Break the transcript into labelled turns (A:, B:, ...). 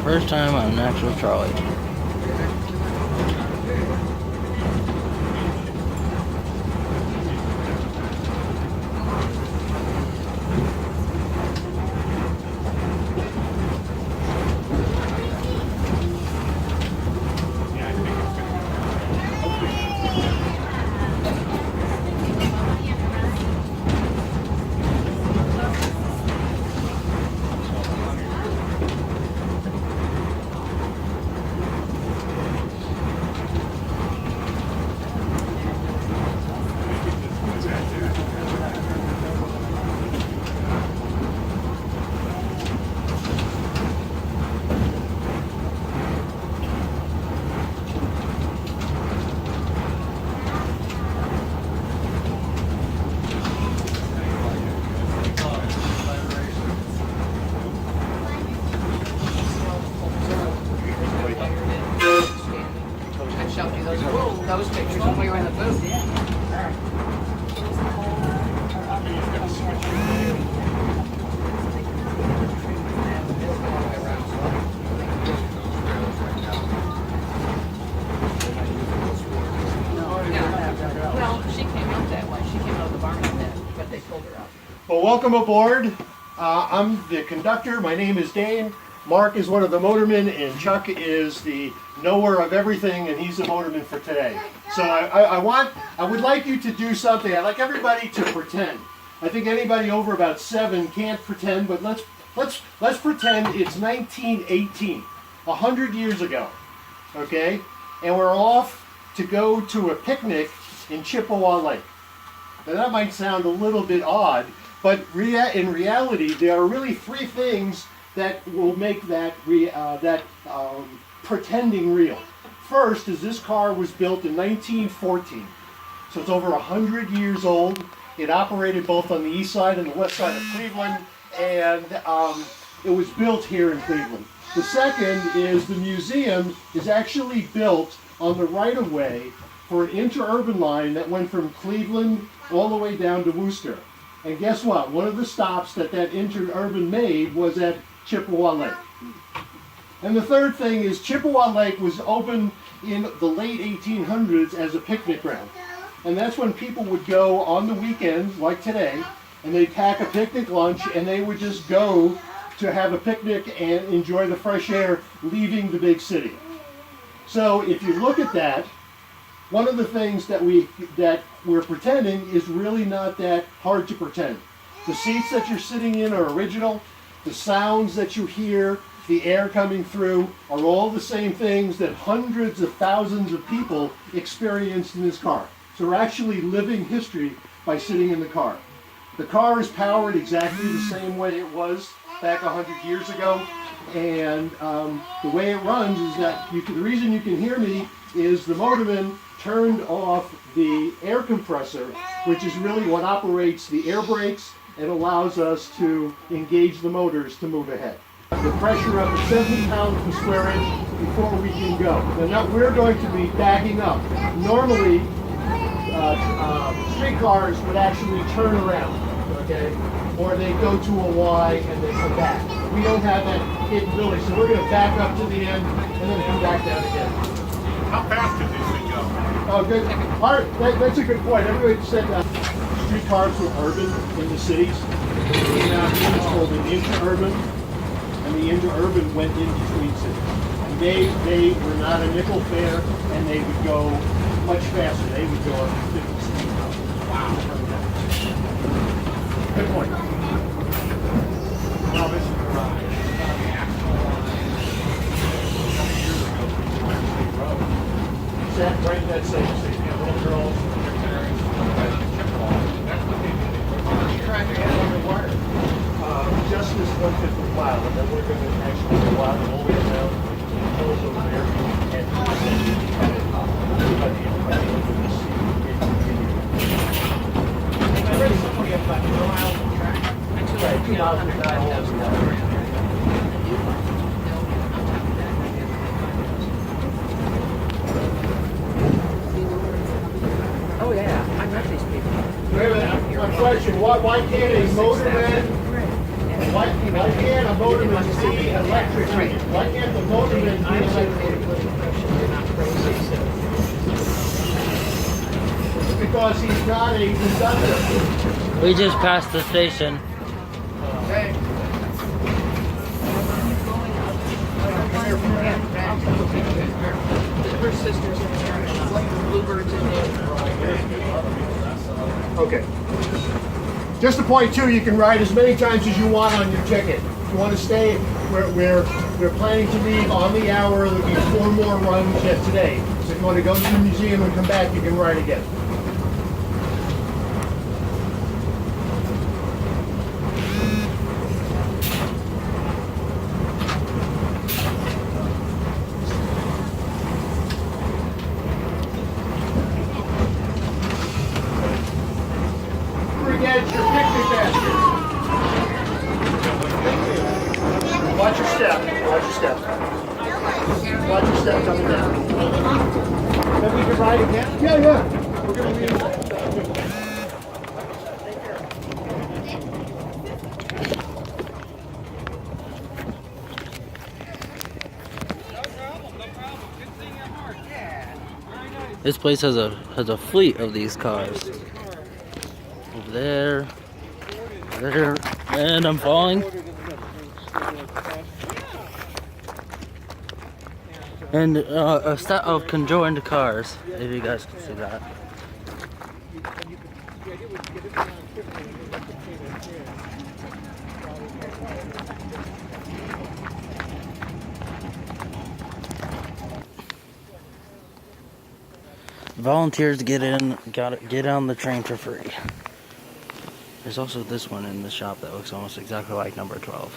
A: first time on an actual trolley.
B: I showed you those pictures when we were in the booth. Well, she came out that way. She came out of the barn like that, but they pulled her out.
C: Well, welcome aboard. I'm the conductor. My name is Dane. Mark is one of the motormen, and Chuck is the knower of everything, and he's the motorman for today. So I would like you to do something. I'd like everybody to pretend. I think anybody over about 7 can't pretend, but let's pretend it's 1918, 100 years ago, okay? And we're off to go to a picnic in Chippewa Lake. Now that might sound a little bit odd, but in reality, there are really 3 things that will make that pretending real. First is this car was built in 1914, so it's over 100 years old. It operated both on the east side and the west side of Cleveland, and it was built here in Cleveland. The second is the museum is actually built on the right-of-way for an interurban line that went from Cleveland all the way down to Worcester. And guess what? One of the stops that interurban made was at Chippewa Lake. And the third thing is Chippewa Lake was opened in the late 1800s as a picnic ground. And that's when people would go on the weekends, like today, and they'd pack a picnic lunch and they would just go to have a picnic and enjoy the fresh air leaving the big city. So if you look at that, one of the things that we're pretending is really not that hard to pretend. The seats that you're sitting in are original. The sounds that you hear, the air coming through, are all the same things that hundreds of thousands of people experienced in this car. So we're actually living history by sitting in the car. The car is powered exactly the same way it was back 100 years ago. And the way it runs is that the reason you can hear me is the motorman turned off the air compressor, which is really what operates the air brakes and allows us to engage the motors to move ahead. The pressure up to 70 pounds per square inch before we can go. Now we're going to be backing up. Normally, streetcars would actually turn around, okay? Or they go to a Y and they come back. We don't have that capability, so we're going to back up to the end and then come back down again.
D: How fast did this thing go?
C: Oh, good. All right, that's a good point. Everybody said streetcars were urban in the cities. Now it's called an interurban, and the interurban went in between cities. And they were not a nickel fare, and they would go much faster. They would go up to 50, 60 miles. Wow. Good point.
D: Well, this is the ride. The actual line. How many years ago people went to the road?
C: Exactly, right in that same city.
D: Little girls, their parents, Chippewa. That's what they did. They put on the track and on the wire.
C: Just this 150 mile, and then we're going to actually go out all the way down to the hills over there and send it by the end of this
B: I read somewhere you have about 2 miles of track.
C: Right, 2,000
B: Oh yeah, I met these people.
C: Wait a minute, a question. Why can't a motorman Why can't a motorman be electric? Why can't the motorman be electric? Because he's not a conductor.
A: We just passed the station.
B: Her sister's in there, Bluebirds in there.
C: Okay. Just to point two, you can ride as many times as you want on your ticket. If you want to stay, we're planning to leave on the hour. There'll be 4 more runs yet today. So if you want to go to the museum and come back, you can ride again. Forget your picnic basket. Watch your step. Watch your step. Watch your step coming down. Then we can ride again? Yeah. We're going to be.
A: This place has a fleet of these cars. Over there, there, and I'm falling. And a set of conjoined cars, if you guys can see that. Volunteers get on the train for free. There's also this one in the shop that looks almost exactly like number 12.